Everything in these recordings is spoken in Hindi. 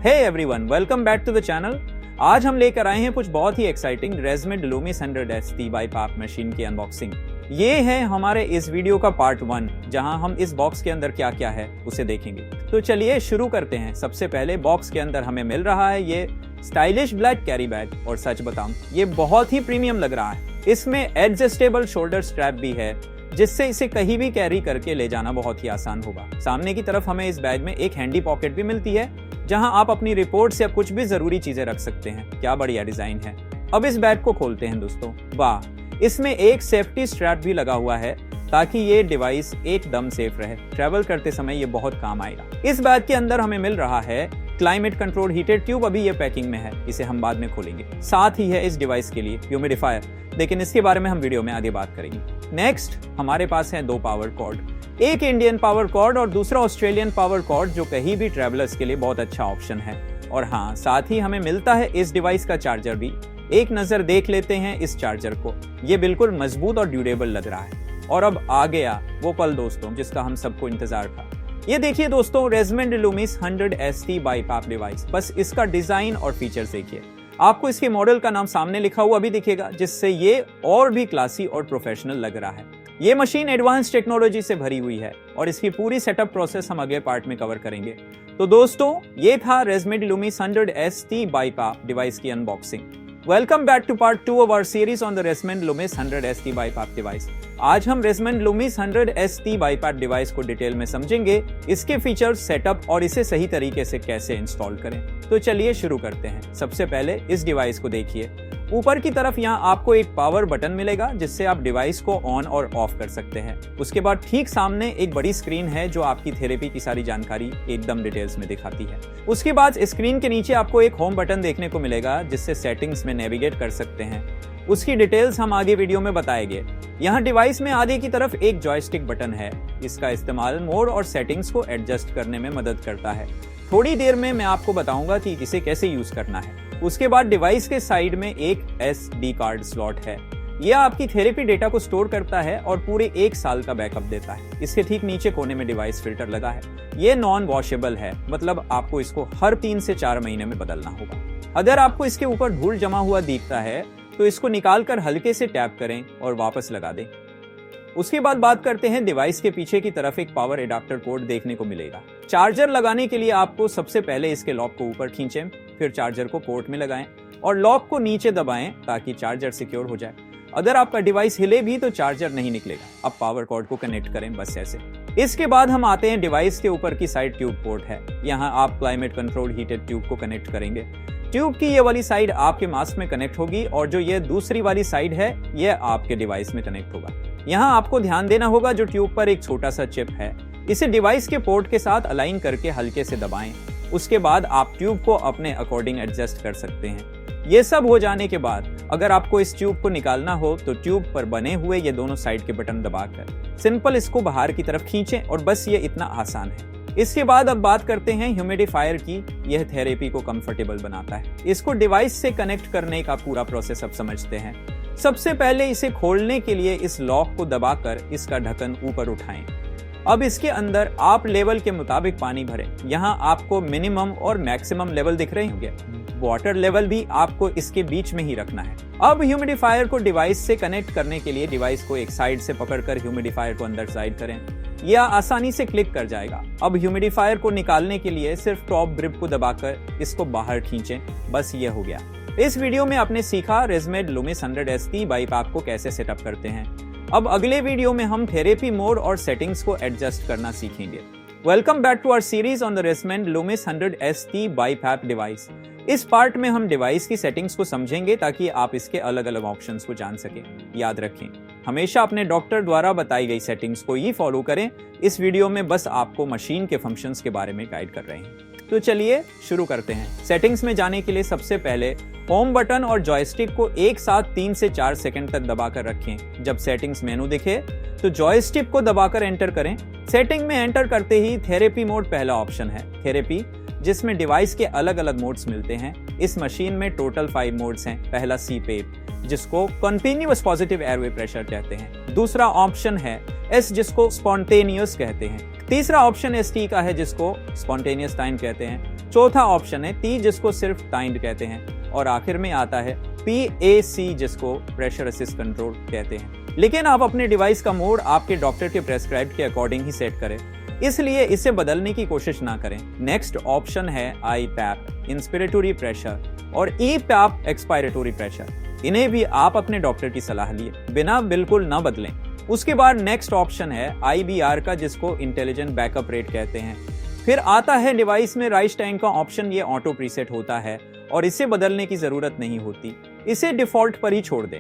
Hey everyone, welcome back to the channel. आज हम लेकर आए हैं कुछ बहुत ही exciting ResMed Loomis 100ST BiPAP machine की अनबॉक्सिंग। ये है हमारे इस वीडियो का पार्ट 1, जहां हम इस बॉक्स के अंदर क्या क्या है उसे देखेंगे। तो चलिए शुरू करते हैं। सबसे पहले बॉक्स के अंदर हमें मिल रहा है ये स्टाइलिश ब्लैक कैरी बैग, और सच बताऊं ये बहुत ही प्रीमियम लग रहा है। इसमें एडजस्टेबल शोल्डर स्ट्रैप भी है, जिससे इसे कहीं भी कैरी करके ले जाना बहुत ही आसान होगा। सामने की तरफ हमें इस बैग में एक हैंडी पॉकेट भी मिलती है, जहां आप अपनी रिपोर्ट्स या कुछ भी जरूरी चीजें रख सकते हैं। क्या बढ़िया डिजाइन है। अब इस बैग को खोलते हैं दोस्तों। वाह, इसमें एक सेफ्टी स्ट्रैप भी लगा हुआ है ताकि ये डिवाइस एकदम सेफ रहे। ट्रैवल करते समय ये बहुत काम आएगा। इस बैग के अंदर हमें मिल रहा है क्लाइमेट कंट्रोल हीटेड ट्यूब। अभी ये पैकिंग में है, इसे हम बाद में खोलेंगे। साथ ही है इस डिवाइस के लिए ह्यूमिडिफायर, लेकिन इसके बारे में हम वीडियो में आगे बात करेंगे। नेक्स्ट हमारे पास है 2 पावर कॉर्ड, एक इंडियन पावर कॉर्ड और दूसरा ऑस्ट्रेलियन पावर कॉर्ड, जो कहीं भी ट्रैवलर्स के लिए बहुत अच्छा ऑप्शन है। और हाँ, साथ ही हमें मिलता है इस डिवाइस का चार्जर भी। एक नजर देख लेते हैं इस चार्जर को। ये बिल्कुल मजबूत और ड्यूरेबल लग रहा है। और अब आ गया वो पल दोस्तों, जिसका हम सबको इंतजार था। ये देखिए दोस्तों, ResMed Loomis 100ST BiPAP device. बस इसका डिजाइन और फीचर्स देखिए। आपको इसके मॉडल का नाम सामने लिखा हुआ भी दिखेगा, जिससे ये और भी क्लासी और प्रोफेशनल लग रहा है। ये मशीन एडवांस टेक्नोलॉजी से भरी हुई है, और इसकी पूरी सेटअप प्रोसेस हम अगले पार्ट में कवर करेंगे। तो दोस्तों, ये था ResMed Loomis 100ST BiPAP device की unboxing. Welcome back to part 2 of our series on the ResMed Loomis 100ST BiPAP device. आज हम ResMed Loomis 100ST BiPAP device को डिटेल में समझेंगे, इसके फीचर्स, सेटअप और इसे सही तरीके से कैसे इंस्टॉल करें। तो चलिए शुरू करते हैं। सबसे पहले इस डिवाइस को देखिए। ऊपर की तरफ यहाँ आपको एक पावर बटन मिलेगा, जिससे आप डिवाइस को ऑन और ऑफ कर सकते हैं। उसके बाद ठीक सामने एक बड़ी स्क्रीन है, जो आपकी थेरेपी की सारी जानकारी एकदम डिटेल्स में दिखाती है। उसके बाद स्क्रीन के नीचे आपको एक होम बटन देखने को मिलेगा, जिससे सेटिंग्स में नेविगेट कर सकते हैं। उसकी डिटेल्स हम आगे वीडियो में बताएंगे। यहाँ डिवाइस में आगे की तरफ एक जॉयस्टिक बटन है। इसका इस्तेमाल मोड और सेटिंग्स को एडजस्ट करने में मदद करता है। थोड़ी देर में मैं आपको बताऊंगा कि इसे कैसे यूज करना है। उसके बाद डिवाइस के साइड में एक SD कार्ड स्लॉट है। यह आपकी थेरेपी डेटा को स्टोर करता है और पूरे 1 साल का बैकअप देता है। इसके ठीक नीचे कोने में डिवाइस फिल्टर लगा है। ये नॉन वॉशेबल है, मतलब आपको इसको हर 3 से 4 महीने में बदलना होगा। अगर आपको इसके ऊपर धूल जमा हुआ दिखता है, तो इसको निकालकर हल्के से टैप करें और वापस लगा दें। उसके बाद बात करते हैं, डिवाइस के पीछे की तरफ एक पावर एडाप्टर पोर्ट देखने को मिलेगा। चार्जर लगाने के लिए आपको सबसे पहले इसके लॉक को ऊपर खींचें, फिर चार्जर को पोर्ट में लगाएं और लॉक को नीचे दबाएं ताकि चार्जर सिक्योर हो जाए। अगर आपका डिवाइस हिले भी तो चार्जर नहीं निकलेगा। अब पावर कॉर्ड को कनेक्ट करें, बस ऐसे। इसके बाद हम आते हैं, डिवाइस के ऊपर की साइड ट्यूब पोर्ट है। यहाँ आप क्लाइमेट कंट्रोल हीटेड ट्यूब को कनेक्ट करेंगे। ट्यूब की ये वाली साइड आपके मास्क में कनेक्ट होगी, और जो ये दूसरी वाली साइड है, ये आपके डिवाइस में कनेक्ट होगा। यहाँ आपको ध्यान देना होगा, जो ट्यूब पर एक छोटा सा चिप है, इसे डिवाइस के पोर्ट के साथ अलाइन करके हल्के से दबाएं। उसके बाद आप ट्यूब को अपने अकॉर्डिंग एडजस्ट कर सकते हैं। ये सब हो जाने के बाद अगर आपको इस ट्यूब को निकालना हो, तो ट्यूब पर बने हुए ये दोनों साइड के बटन दबाकर सिंपल इसको बाहर की तरफ खींचें, और बस ये इतना आसान है। इसके बाद अब बात करते हैं ह्यूमिडिफायर की। यह थेरेपी को कंफर्टेबल बनाता है। इसको डिवाइस से कनेक्ट करने का पूरा प्रोसेस अब समझते हैं। सबसे पहले इसे खोलने के लिए इस लॉक को दबाकर इसका ढक्कन ऊपर उठाएं। अब इसके अंदर आप लेवल के मुताबिक पानी भरें। यहाँ आपको मिनिमम और मैक्सिमम लेवल दिख रहे होंगे। वाटर लेवल भी आपको इसके बीच में ही रखना है। अब ह्यूमिडिफायर को डिवाइस से कनेक्ट करने के लिए डिवाइस को एक साइड से पकड़कर ह्यूमिडिफायर को अंदर साइड करें। यह आसानी से क्लिक कर जाएगा। अब ह्यूमिडिफायर को निकालने के लिए सिर्फ टॉप ग्रिप को दबाकर इसको बाहर खींचें, बस ये हो गया। इस वीडियो में आपने सीखा ResMed Loomis 100ST BiPAP को कैसे सेटअप करते हैं। अब अगले वीडियो में हम थेरेपी मोड और सेटिंग्स को एडजस्ट करना सीखेंगे। Welcome back to our series on the ResMed Loomis 100ST BiPAP device. इस पार्ट में हम डिवाइस की सेटिंग्स को समझेंगे, ताकि आप इसके अलग अलग ऑप्शंस को जान सकें। याद रखें, हमेशा अपने डॉक्टर द्वारा बताई गई सेटिंग्स को ही फॉलो करें। इस वीडियो में बस आपको मशीन के फंक्शंस के बारे में गाइड कर रहे हैं। तो चलिए शुरू करते हैं। सेटिंग्स में जाने के लिए सबसे पहले होम बटन और जॉयस्टिक को एक साथ 3 से 4 सेकंड तक दबाकर रखें। जब सेटिंग्स मेनू दिखे, तो जॉयस्टिक को दबाकर एंटर करें। सेटिंग में एंटर करते ही थेरेपी मोड पहला ऑप्शन है। थेरेपी, जिसमें डिवाइस के अलग अलग मोड्स मिलते हैं। इस मशीन में टोटल 5 मोड्स हैं। पहला CPAP, जिसको कंटिन्यूअस पॉजिटिव एयरवे प्रेशर कहते हैं। दूसरा ऑप्शन है S, जिसको स्पॉन्टेनियस कहते हैं। तीसरा ऑप्शन ST का है, जिसको स्पॉन्टेनियस टाइम कहते हैं। चौथा ऑप्शन है टी, जिसको सिर्फ टाइंड कहते हैं, और आखिर में आता है PAC, जिसको प्रेशर असिस्ट कंट्रोल कहते हैं। लेकिन आप अपने डिवाइस का मोड आपके डॉक्टर के प्रेस्क्राइब के अकॉर्डिंग ही सेट करें, इसलिए इसे बदलने की कोशिश ना करें। नेक्स्ट ऑप्शन है IPAP इंस्पिरेटरी प्रेशर और EPAP एक्सपायरेटरी प्रेशर। इन्हें भी आप अपने डॉक्टर की सलाह लिए बिना बिल्कुल ना बदलें। उसके बाद नेक्स्ट ऑप्शन है IBR का, जिसको इंटेलिजेंट बैकअप रेट कहते हैं। फिर आता है डिवाइस में राइस टाइम का ऑप्शन, ये ऑटो प्रीसेट होता है और इसे बदलने की जरूरत नहीं होती, इसे डिफॉल्ट पर ही छोड़ दें।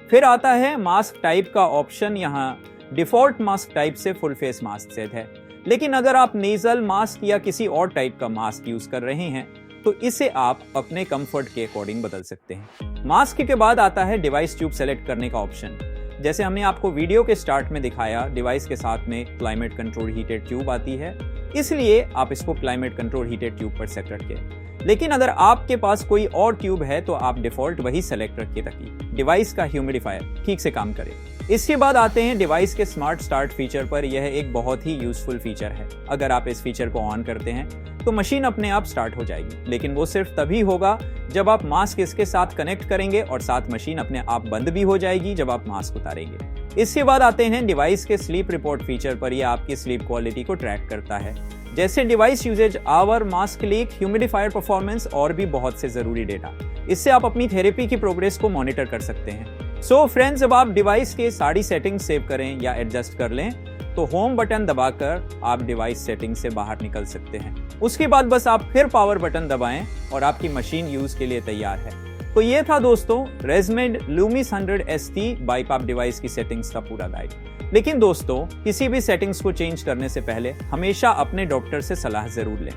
फिर आता है मास्क टाइप का ऑप्शन, यहाँ डिफॉल्ट मास्क टाइप से फुल फेस मास्क सेट है, लेकिन अगर आप नेजल मास्क या किसी और टाइप का मास्क यूज कर रहे हैं तो इसे आप अपने कंफर्ट के अकॉर्डिंग बदल सकते हैं। मास्क के बाद आता है डिवाइस ट्यूब सेलेक्ट करने का ऑप्शन। जैसे हमने आपको वीडियो के स्टार्ट में दिखाया, डिवाइस के साथ में क्लाइमेट कंट्रोल हीटेड ट्यूब आती है, इसलिए आप इसको क्लाइमेट कंट्रोल हीटेड ट्यूब पर सेट रखें। लेकिन अगर आपके पास कोई और ट्यूब है तो आप डिफॉल्ट वही सेलेक्ट रखिए ताकि डिवाइस का ह्यूमिडिफायर ठीक से काम करे। इसके बाद आते हैं डिवाइस के स्मार्ट स्टार्ट फीचर पर। यह एक बहुत ही यूजफुल फीचर है। अगर आप इस फीचर को ऑन करते हैं तो मशीन अपने आप स्टार्ट हो जाएगी, लेकिन वो सिर्फ तभी होगा जब आप मास्क इसके साथ कनेक्ट करेंगे और साथ मशीन अपने आप बंद भी हो जाएगी जब आप मास्क उतारेंगे। इसके बाद आते हैं डिवाइस के स्लीप रिपोर्ट फीचर पर। यह आपकी स्लीप क्वालिटी को ट्रैक करता है, जैसे device usage hour, mask leak, humidifier performance और भी बहुत से जरूरी डेटा। इससे आप अपनी थेरेपी की प्रोग्रेस को मॉनिटर कर सकते हैं। सो फ्रेंड्स, जब आप डिवाइस के सारी सेटिंग्स सेव करें या एडजस्ट कर लें तो होम बटन दबाकर आप डिवाइस सेटिंग से बाहर निकल सकते हैं। उसके बाद बस आप फिर पावर बटन दबाएं और आपकी मशीन यूज के लिए तैयार है। तो ये था दोस्तों ResMed Lumis 100 ST BiPAP device की सेटिंग्स का पूरा गाइड। लेकिन दोस्तों, किसी भी सेटिंग्स को चेंज करने से पहले हमेशा अपने डॉक्टर से सलाह जरूर लें।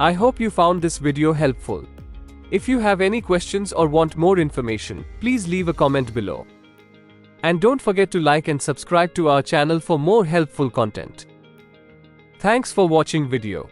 I hope you found this video helpful. If you have any questions or want more information, please leave a comment below. And don't forget to like and subscribe to our channel for more helpful content. Thanks for watching video.